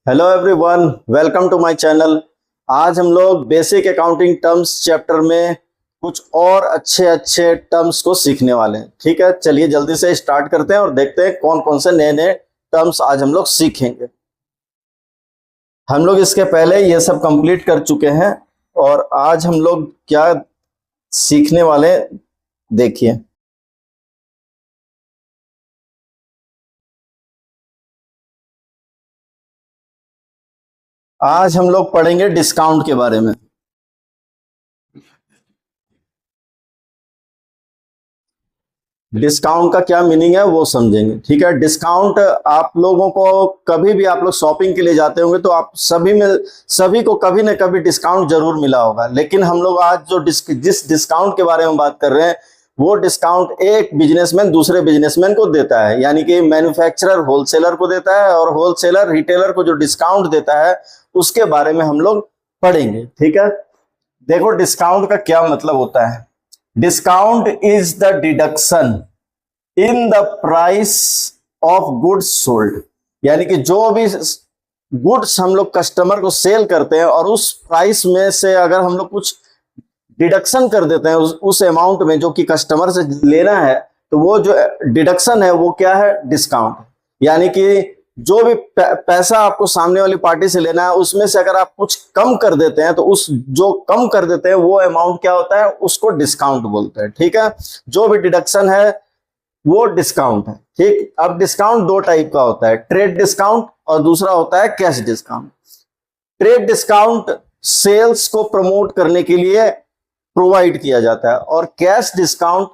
Hello everyone, welcome to my channel. आज हम लोग बेसिक अकाउंटिंग टर्म्स चैप्टर में कुछ और अच्छे अच्छे टर्म्स को सीखने वाले हैं। ठीक है, चलिए जल्दी से स्टार्ट करते हैं और देखते हैं कौन कौन से नए नए टर्म्स आज हम लोग सीखेंगे। हम लोग इसके पहले ये सब कंप्लीट कर चुके हैं और आज हम लोग क्या सीखने वाले हैं, देखिए। आज हम लोग पढ़ेंगे डिस्काउंट के बारे में। डिस्काउंट का क्या मीनिंग है वो समझेंगे। ठीक है, डिस्काउंट आप लोगों को कभी भी आप लोग शॉपिंग के लिए जाते होंगे तो आप सभी को कभी न कभी डिस्काउंट जरूर मिला होगा। लेकिन हम लोग आज जो जिस डिस्काउंट के बारे में बात कर रहे हैं वो डिस्काउंट एक बिजनेसमैन दूसरे बिजनेसमैन को देता है, यानी कि मैन्युफैक्चरर होलसेलर को देता है और होलसेलर रिटेलर को जो डिस्काउंट देता है उसके बारे में हम लोग पढ़ेंगे। ठीक है, देखो डिस्काउंट का क्या मतलब होता है। Discount is the deduction in the price of goods sold, यानी कि जो भी गुड्स हम लोग कस्टमर को सेल करते हैं और उस प्राइस में से अगर हम लोग कुछ डिडक्शन कर देते हैं उस अमाउंट में जो कि कस्टमर से लेना है, तो वो जो डिडक्शन है वो क्या है, डिस्काउंट। यानी कि जो भी पैसा आपको सामने वाली पार्टी से लेना है उसमें से अगर आप कुछ कम कर देते हैं तो उस जो कम कर देते हैं वो अमाउंट क्या होता है, उसको डिस्काउंट बोलते हैं। ठीक है, जो भी डिडक्शन है वो डिस्काउंट है। ठीक, अब डिस्काउंट दो टाइप का होता है, ट्रेड डिस्काउंट और दूसरा होता है cash discount. Trade discount sales को प्रमोट करने के लिए प्रोवाइड किया जाता है और कैश डिस्काउंट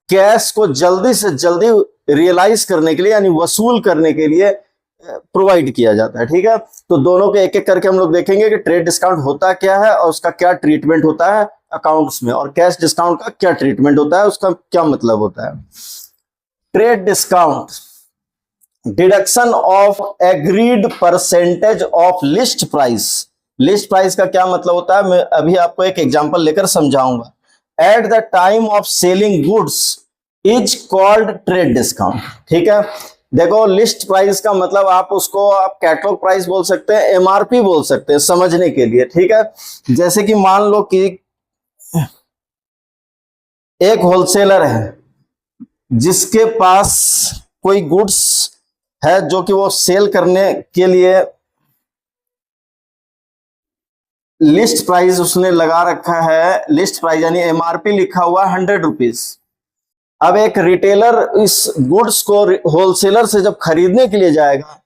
कैश को जल्दी से जल्दी रियलाइज करने के लिए यानी वसूल करने के लिए प्रोवाइड किया जाता है। ठीक है, तो दोनों के एक एक करके हम लोग देखेंगे कि ट्रेड डिस्काउंट होता क्या है और उसका क्या ट्रीटमेंट होता है अकाउंट्स में, और कैश डिस्काउंट का क्या ट्रीटमेंट होता है, उसका क्या मतलब होता है। Trade discount, deduction of agreed percentage of list price. List price का क्या मतलब होता है, मैं अभी आपको एक एग्जांपल लेकर समझाऊंगा। At the time of selling goods is called trade discount. ठीक है, देखो लिस्ट प्राइस का मतलब आप उसको आप कैटलॉग प्राइस बोल सकते हैं, एमआरपी बोल सकते हैं समझने के लिए। ठीक है, जैसे कि मान लो कि एक होलसेलर है जिसके पास कोई गुड्स है जो कि वो सेल करने के लिए लिस्ट प्राइस उसने लगा रखा है। लिस्ट प्राइस यानी एमआरपी लिखा हुआ 100 रुपीज। अब एक रिटेलर इस गुड्स को होलसेलर से जब खरीदने के लिए जाएगा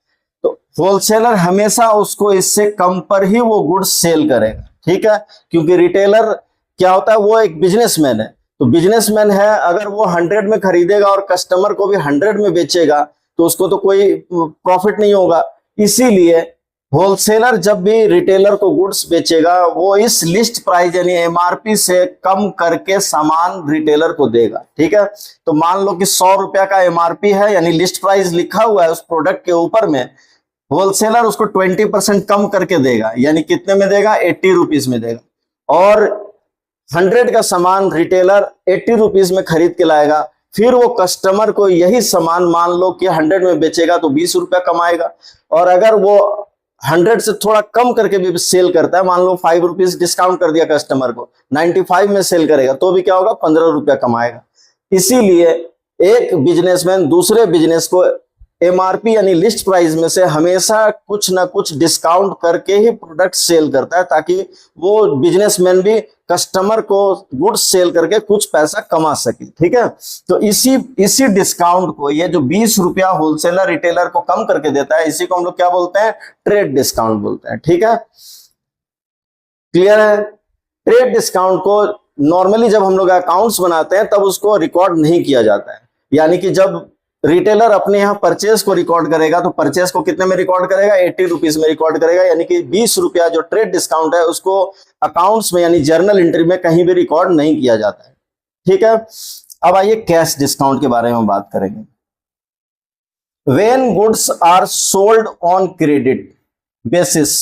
तो होलसेलर हमेशा उसको इससे कम पर ही वो गुड्स सेल करेगा। ठीक है, क्योंकि रिटेलर क्या होता है, वो एक बिजनेसमैन है। तो बिजनेसमैन है, अगर वो 100 में खरीदेगा और कस्टमर को भी 100 में बेचेगा तो उसको तो कोई प्रॉफिट नहीं होगा। इसीलिए होलसेलर जब भी रिटेलर को गुड्स बेचेगा वो इस लिस्ट प्राइस यानी एमआरपी से कम करके सामान रिटेलर को देगा। ठीक है, तो मान लो कि 100 रुपया का एमआरपी है यानी लिस्ट प्राइस लिखा हुआ है उस प्रोडक्ट के ऊपर में, होलसेलर उसको 20% कम करके देगा, यानी कितने में देगा, 80 रुपीज में देगा। और 100 का सामान रिटेलर 80 रुपीज में खरीद के लाएगा, फिर वो कस्टमर को यही सामान मान लो कि 100 में बेचेगा तो 20 रुपया कमाएगा। और अगर वो 100 से थोड़ा कम करके भी सेल करता है, मान लो 5 रुपीज डिस्काउंट कर दिया कस्टमर को, 95 में सेल करेगा तो भी क्या होगा, 15 रुपया कमाएगा। इसीलिए एक बिजनेसमैन दूसरे बिजनेस को एमआरपी यानी लिस्ट प्राइस में से हमेशा कुछ ना कुछ डिस्काउंट करके ही प्रोडक्ट सेल करता है ताकि वो बिजनेसमैन भी कस्टमर को गुड्स सेल करके कुछ पैसा कमा सके। ठीक है, तो इसी डिस्काउंट को, ये जो 20 रुपया होलसेलर रिटेलर को कम करके देता है, इसी को हम लोग क्या बोलते हैं, ट्रेड डिस्काउंट बोलते हैं। ठीक है, क्लियर है। ट्रेड डिस्काउंट को नॉर्मली जब हम लोग अकाउंट्स बनाते हैं तब उसको रिकॉर्ड नहीं किया जाता है, यानी कि जब रिटेलर अपने यहाँ परचेस को रिकॉर्ड करेगा तो परचेस को कितने में रिकॉर्ड करेगा, 80 रुपीज में रिकॉर्ड करेगा, यानी कि 20 रुपया जो ट्रेड डिस्काउंट है उसको अकाउंट्स में यानी जर्नल एंट्री में कहीं भी रिकॉर्ड नहीं किया जाता है। ठीक है, अब आइए कैश डिस्काउंट के बारे में बात करेंगे। When goods are sold on credit basis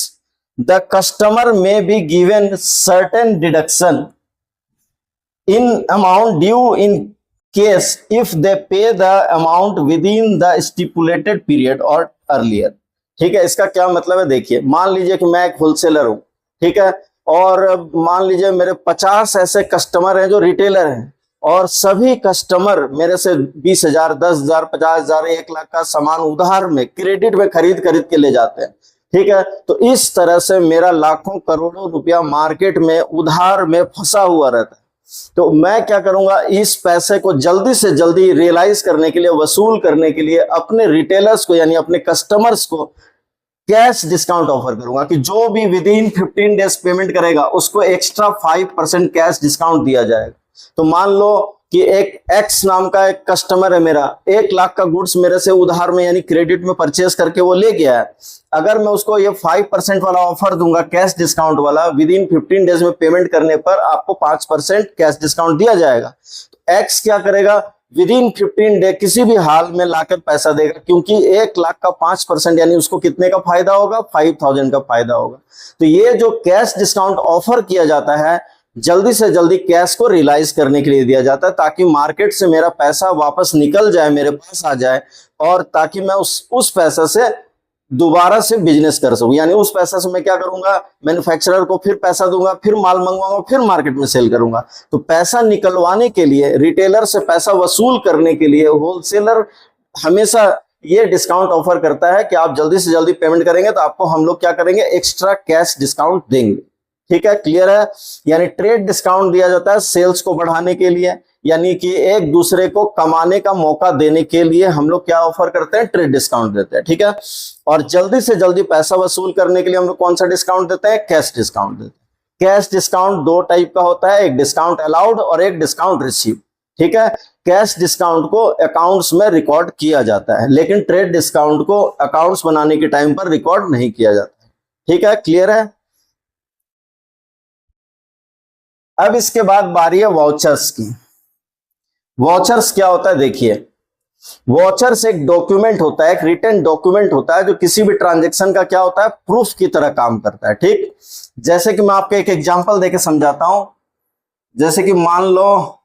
the customer may be given certain deduction in amount due in case if they pay the amount within the stipulated period or earlier। ठीक है, इसका क्या मतलब है देखिए, मान लीजिए कि मैं एक होलसेलर हूं, ठीक है, और मान लीजिए मेरे 50 ऐसे कस्टमर हैं जो रिटेलर हैं, और सभी कस्टमर मेरे से 20,000, 10,000, 50,000, 1 लाख का सामान उधार में, क्रेडिट में खरीद खरीद के ले जाते हैं। ठीक है, तो इस तरह से मेरा लाखों करोड़ों रुपया मार्केट में उधार में फंसा हुआ रहता है। तो मैं क्या करूंगा, इस पैसे को जल्दी से जल्दी रियलाइज करने के लिए, वसूल करने के लिए अपने रिटेलर्स को यानी अपने कस्टमर्स को कैश डिस्काउंट ऑफर करूंगा कि जो भी विद इन 15 डेज पेमेंट करेगा उसको एक्स्ट्रा 5% कैश डिस्काउंट दिया जाएगा। तो मान लो कि एक एक्स नाम का एक कस्टमर है मेरा, 1 लाख का गुड्स मेरे से उधार में यानी क्रेडिट में परचेस करके वो ले गया है। अगर मैं उसको ये 5% वाला ऑफर दूंगा, कैश डिस्काउंट वाला, विद इन 15 डेज में पेमेंट करने पर आपको 5% कैश डिस्काउंट दिया जाएगा। तो एक्स क्या करेगा, विद इन 15 डे किसी भी हाल में लाकर पैसा देगा, क्योंकि 1 लाख का 5% यानी उसको कितने का फायदा होगा, 5,000 का फायदा होगा। तो ये जो कैश डिस्काउंट ऑफर किया जाता है, जल्दी से जल्दी कैश को रियलाइज करने के लिए दिया जाता है, ताकि मार्केट से मेरा पैसा वापस निकल जाए, मेरे पास आ जाए, और ताकि मैं उस पैसे से दोबारा से बिजनेस कर सकूं। यानी उस पैसा से मैं क्या करूंगा, मैन्युफैक्चरर को फिर पैसा दूंगा, फिर माल मंगवाऊंगा, फिर मार्केट में सेल करूंगा। तो पैसा निकलवाने के लिए, रिटेलर से पैसा वसूल करने के लिए होलसेलर हमेशा ये डिस्काउंट ऑफर करता है कि आप जल्दी से जल्दी पेमेंट करेंगे तो आपको हम लोग क्या करेंगे, एक्स्ट्रा कैश डिस्काउंट देंगे। ठीक है, क्लियर है। यानी ट्रेड डिस्काउंट दिया जाता है सेल्स को बढ़ाने के लिए, यानी कि एक दूसरे को कमाने का मौका देने के लिए हम लोग क्या ऑफर करते हैं, ट्रेड डिस्काउंट देते हैं। ठीक है, और जल्दी से जल्दी पैसा वसूल करने के लिए हम लोग कौन सा डिस्काउंट देते हैं, कैश डिस्काउंट देते हैं। कैश डिस्काउंट 2 टाइप का होता है, एक डिस्काउंट अलाउड और एक डिस्काउंट रिसीव। ठीक है, कैश डिस्काउंट को अकाउंट्स में रिकॉर्ड किया जाता है, लेकिन ट्रेड डिस्काउंट को अकाउंट्स बनाने के टाइम पर रिकॉर्ड नहीं किया जाता। ठीक है, क्लियर है। अब इसके बाद बारी है वाउचर्स की। वाउचर्स क्या होता है देखिए, वाउचर्स एक डॉक्यूमेंट होता है, एक रिटन डॉक्यूमेंट होता है जो किसी भी ट्रांजैक्शन का क्या होता है, प्रूफ की तरह काम करता है। ठीक, जैसे कि मैं आपको एक एग्जांपल देके समझाता हूं। जैसे कि मान लो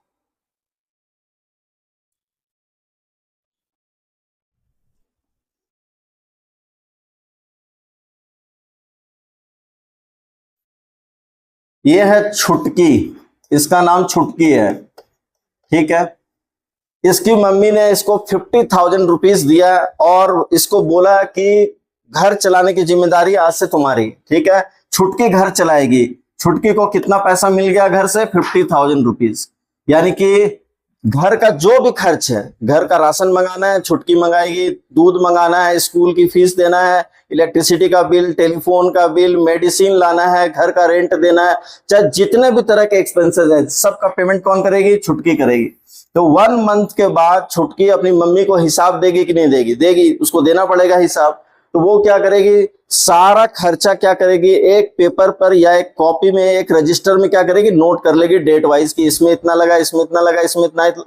ये है छुटकी, इसका नाम छुटकी है। ठीक है, इसकी मम्मी ने इसको 50,000 रुपीज दिया और इसको बोला कि घर चलाने की जिम्मेदारी आज से तुम्हारी। ठीक है, छुटकी घर चलाएगी। छुटकी को कितना पैसा मिल गया घर से, 50,000 रुपीज। यानी कि घर का जो भी खर्च है, घर का राशन मंगाना है छुटकी मंगाएगी, दूध मंगाना है, स्कूल की फीस देना है, इलेक्ट्रिसिटी का बिल, टेलीफोन का बिल, मेडिसिन लाना है, घर का रेंट देना है, चाहे जितने भी तरह के एक्सपेंसेस हैं, सबका पेमेंट कौन करेगी, छुटकी करेगी। तो 1 मंथ के बाद छुटकी अपनी मम्मी को हिसाब देगी कि नहीं देगी, देगी, उसको देना पड़ेगा हिसाब। तो वो क्या करेगी, सारा खर्चा क्या करेगी, एक पेपर पर या एक कॉपी में, एक रजिस्टर में क्या करेगी, नोट कर लेगी डेट वाइज कि इसमें इतना लगा, इसमें इतना लगा,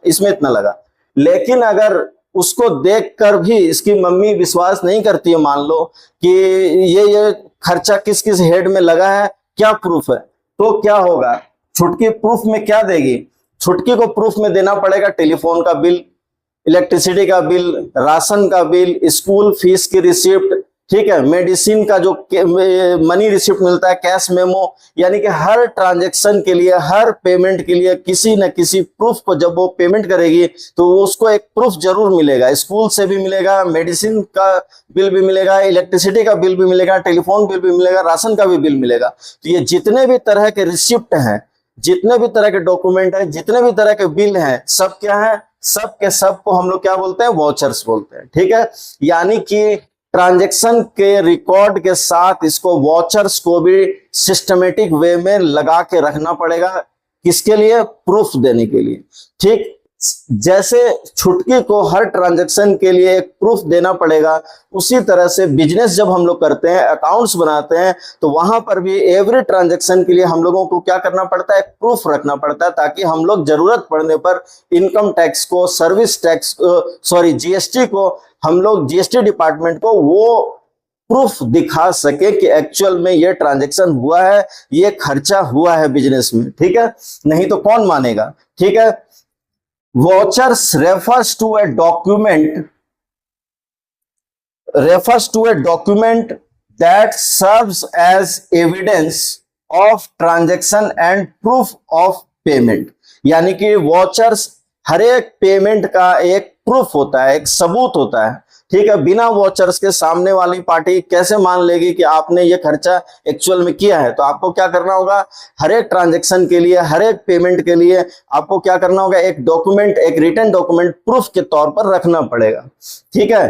इसमें इतना लगा। लेकिन अगर उसको देखकर भी इसकी मम्मी विश्वास नहीं करती है, मान लो कि ये खर्चा किस किस हेड में लगा है, क्या प्रूफ है, तो क्या होगा, छुटकी प्रूफ में क्या देगी, छुटकी को प्रूफ में देना पड़ेगा टेलीफोन का बिल, इलेक्ट्रिसिटी का बिल, राशन का बिल, स्कूल फीस की रिसिप्ट, ठीक है, मेडिसिन का जो मनी रिसिप्ट मिलता है, कैश मेमो। यानी कि हर ट्रांजैक्शन के लिए, हर पेमेंट के लिए किसी न किसी प्रूफ को जब वो पेमेंट करेगी तो उसको एक प्रूफ जरूर मिलेगा। स्कूल से भी मिलेगा, मेडिसिन का बिल भी मिलेगा, इलेक्ट्रिसिटी का बिल भी मिलेगा, टेलीफोन बिल भी मिलेगा, राशन का भी बिल मिलेगा। तो ये जितने भी तरह के रिसिप्ट हैं, जितने भी तरह के डॉक्यूमेंट हैं, जितने भी तरह के बिल हैं, सब क्या है, सब के सब को हम लोग क्या बोलते हैं, वाउचर्स बोलते हैं। ठीक है, यानी कि ट्रांजैक्शन के रिकॉर्ड के साथ इसको वाउचर्स को भी सिस्टमेटिक वे में लगा के रखना पड़ेगा, किसके लिए, प्रूफ देने के लिए। ठीक, जैसे छुटकी को हर ट्रांजैक्शन के लिए एक प्रूफ देना पड़ेगा, उसी तरह से बिजनेस जब हम लोग करते हैं, अकाउंट्स बनाते हैं, तो वहां पर भी एवरी ट्रांजैक्शन के लिए हम लोगों को क्या करना पड़ता है, एक प्रूफ रखना पड़ता है, ताकि हम लोग जरूरत पड़ने पर इनकम टैक्स को, सर्विस टैक्स, जीएसटी को, हम लोग जीएसटी डिपार्टमेंट को वो प्रूफ दिखा सके कि एक्चुअल में ये ट्रांजैक्शन हुआ है, ये खर्चा हुआ है बिजनेस में। ठीक है, नहीं तो कौन मानेगा। ठीक है, vouchers refers to a document refers to a document that serves as evidence of transaction and proof of payment। यानी कि वॉचर्स हर एक पेमेंट का एक प्रूफ होता है, एक सबूत होता है, ठीक है। बिना वॉचर्स के सामने वाली पार्टी कैसे मान लेगी कि आपने ये खर्चा एक्चुअल में किया है। तो आपको क्या करना होगा, हर एक ट्रांजैक्शन के लिए, हर एक पेमेंट के लिए आपको क्या करना होगा, एक डॉक्यूमेंट, एक रिटन डॉक्यूमेंट प्रूफ के तौर पर रखना पड़ेगा, ठीक है।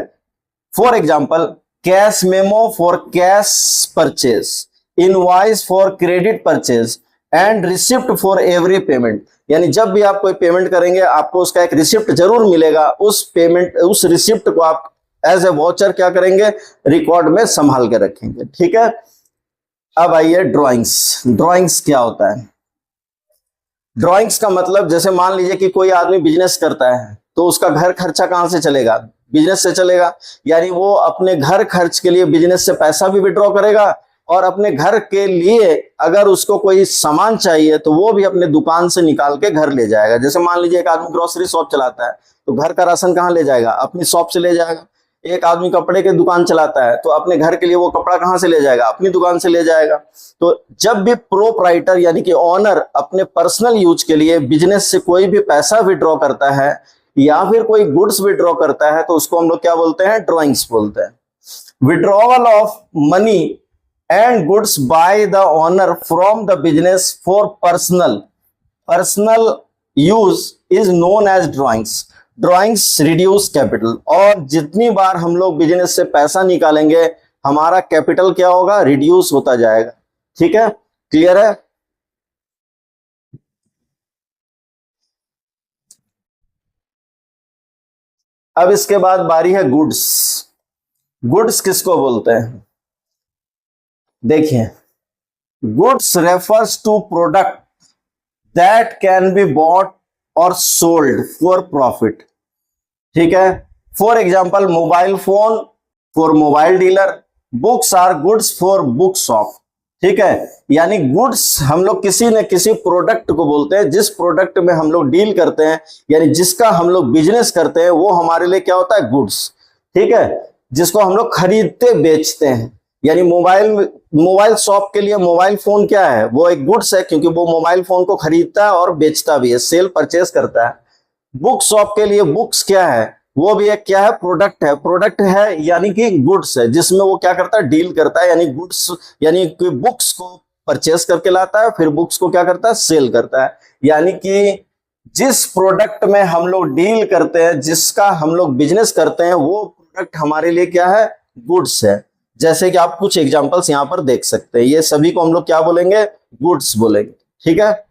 For example, cash memo for cash purchase, invoice for credit purchase and receipt for every payment. यानी जब भी आप कोई पेमेंट करेंगे आपको उसका एक रिसिप्ट जरूर मिलेगा, उस पेमेंट, उस रिसिप्ट को आप एज ए वॉचर क्या करेंगे, रिकॉर्ड में संभाल के रखेंगे, ठीक है। अब आइए ड्राइंग्स। ड्राइंग्स क्या होता है? ड्राइंग्स का मतलब, जैसे मान लीजिए कि कोई आदमी बिजनेस करता है तो उसका घर खर्चा कहां से चलेगा, बिजनेस से चलेगा। यानी वो अपने घर खर्च के लिए बिजनेस से पैसा भी विड्रॉ करेगा और अपने घर के लिए अगर उसको कोई सामान चाहिए तो वो भी अपने दुकान से निकाल के घर ले जाएगा। जैसे मान लीजिए एक आदमी ग्रोसरी शॉप चलाता है तो घर का राशन कहाँ ले जाएगा, अपनी शॉप से ले जाएगा। एक आदमी कपड़े की दुकान चलाता है तो अपने घर के लिए वो कपड़ा कहाँ से ले जाएगा, अपनी दुकान से ले जाएगा। तो जब भी प्रोप्राइटर यानी कि ऑनर अपने पर्सनल यूज के लिए बिजनेस से कोई भी पैसा विड्रॉ करता है या फिर कोई गुड्स विड्रॉ करता है तो उसको हम लोग क्या बोलते हैं, ड्रॉइंग्स बोलते हैं। Withdrawal of money and goods by the owner from the business for personal use is known as drawings. Drawings reduce capital, और जितनी बार हम लोग बिजनेस से पैसा निकालेंगे हमारा कैपिटल क्या होगा, रिड्यूस होता जाएगा, ठीक है। क्लियर है? अब इसके बाद बारी है गुड्स। गुड्स किसको बोलते हैं? देखिए, goods refers to product that can be bought और सोल्ड फॉर प्रॉफिट, ठीक है। For example, mobile phone for mobile dealer, books are goods for book shop, ठीक है। यानी गुड्स हम लोग किसी न किसी प्रोडक्ट को बोलते हैं, जिस प्रोडक्ट में हम लोग डील करते हैं यानी जिसका हम लोग बिजनेस करते हैं वो हमारे लिए क्या होता है, गुड्स, ठीक है। जिसको हम लोग खरीदते बेचते हैं, यानी मोबाइल शॉप के लिए मोबाइल फोन क्या है, वो एक गुड्स है क्योंकि वो मोबाइल फोन को खरीदता है और बेचता भी है, सेल परचेज करता है। बुक शॉप के लिए बुक्स क्या है, वो भी एक क्या है, प्रोडक्ट है। प्रोडक्ट है यानी कि गुड्स है, जिसमें वो क्या करता है, डील करता है। यानी गुड्स यानी कि बुक्स को परचेज करके लाता है, फिर बुक्स को क्या करता है, सेल करता है। यानी कि जिस प्रोडक्ट में हम लोग डील करते हैं, जिसका हम लोग बिजनेस करते हैं, वो प्रोडक्ट हमारे लिए क्या है, गुड्स है। जैसे कि आप कुछ एग्जांपल्स यहां पर देख सकते हैं, ये सभी को हम लोग क्या बोलेंगे, गुड्स बोलेंगे, ठीक है।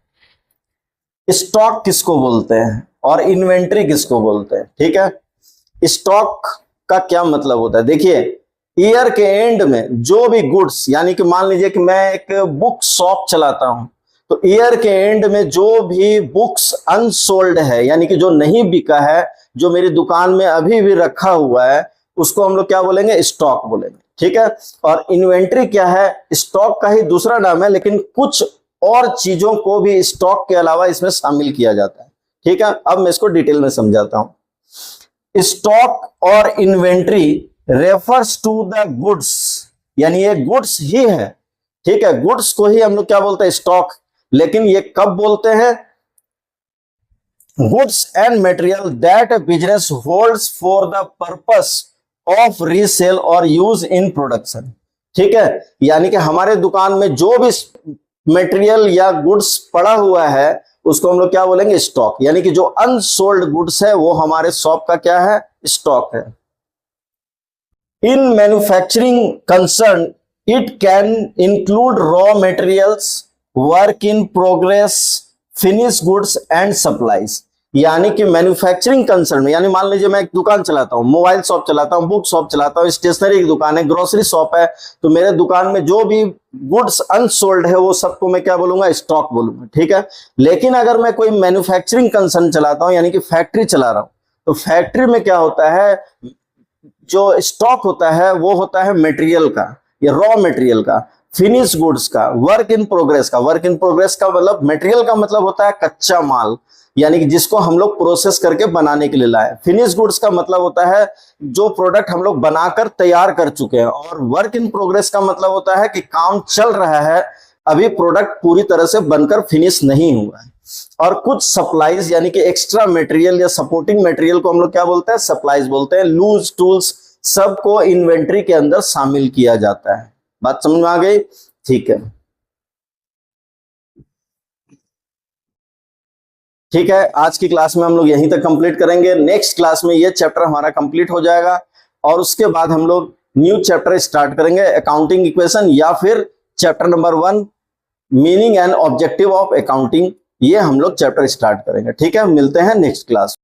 स्टॉक किसको बोलते हैं और इन्वेंट्री किसको बोलते हैं, ठीक है। स्टॉक का क्या मतलब होता है? देखिए, ईयर के एंड में जो भी गुड्स, यानी कि मान लीजिए कि मैं एक बुक शॉप चलाता हूं तो ईयर के एंड में जो भी बुक्स अनसोल्ड है यानी कि जो नहीं बिका है, जो मेरी दुकान में अभी भी रखा हुआ है, उसको हम लोग क्या बोलेंगे, स्टॉक बोलेंगे, ठीक है। और इन्वेंट्री क्या है, स्टॉक का ही दूसरा नाम है, लेकिन कुछ और चीजों को भी स्टॉक के अलावा इसमें शामिल किया जाता है, ठीक है। अब मैं इसको डिटेल में समझाता हूं। स्टॉक और inventory refers to the goods, यानी ये गुड्स ही है, ठीक है। गुड्स को ही हम लोग क्या बोलते हैं, स्टॉक। लेकिन ये कब बोलते हैं, goods and material that business holds for the purpose of resale और यूज इन प्रोडक्शन, ठीक है। यानी कि हमारे दुकान में जो भी मटेरियल या गुड्स पड़ा हुआ है उसको हम लोग क्या बोलेंगे, स्टॉक। यानी कि जो अनसोल्ड गुड्स है वो हमारे शॉप का क्या है, स्टॉक है। In manufacturing concern it can include raw materials, work in progress, finish goods and supplies. यानी कि मैन्युफैक्चरिंग कंसर्न में, यानी मान लीजिए मैं एक दुकान चलाता हूँ, मोबाइल शॉप चलाता हूँ, बुक शॉप चलाता हूँ, स्टेशनरी की दुकान है, ग्रोसरी शॉप है, तो मेरे दुकान में जो भी गुड्स अनसोल्ड है वो सबको मैं क्या बोलूंगा, स्टॉक बोलूंगा, ठीक है। लेकिन अगर मैं कोई मैन्युफैक्चरिंग कंसर्न चलाता हूँ यानी कि फैक्ट्री चला रहा हूँ, तो फैक्ट्री में क्या होता है, जो स्टॉक होता है वो होता है मटेरियल का या रॉ मटेरियल का, फिनिश गुड्स का, वर्क इन प्रोग्रेस का। वर्क इन प्रोग्रेस का मतलब, मटेरियल का मतलब होता है कच्चा माल, यानी कि जिसको हम लोग प्रोसेस करके बनाने के लिए लाए। फिनिश गुड्स का मतलब होता है जो प्रोडक्ट हम लोग बनाकर तैयार कर चुके हैं, और वर्क इन प्रोग्रेस का मतलब होता है कि काम चल रहा है, अभी प्रोडक्ट पूरी तरह से बनकर फिनिश नहीं हुआ है। और कुछ सप्लाईज यानी कि एक्स्ट्रा मटेरियल या सपोर्टिंग मटेरियल को हम लोग क्या बोलते हैं, सप्लाईज बोलते हैं। लूज टूल्स सबको इन्वेंट्री के अंदर शामिल किया जाता है। बात समझ में आ गई? ठीक है, ठीक है। आज की क्लास में हम लोग यहीं तक कंप्लीट करेंगे। नेक्स्ट क्लास में ये चैप्टर हमारा कंप्लीट हो जाएगा और उसके बाद हम लोग न्यू चैप्टर स्टार्ट करेंगे, अकाउंटिंग इक्वेशन, या फिर chapter number 1 meaning and objective of accounting. ये हम लोग चैप्टर स्टार्ट करेंगे। ठीक है, मिलते हैं नेक्स्ट क्लास।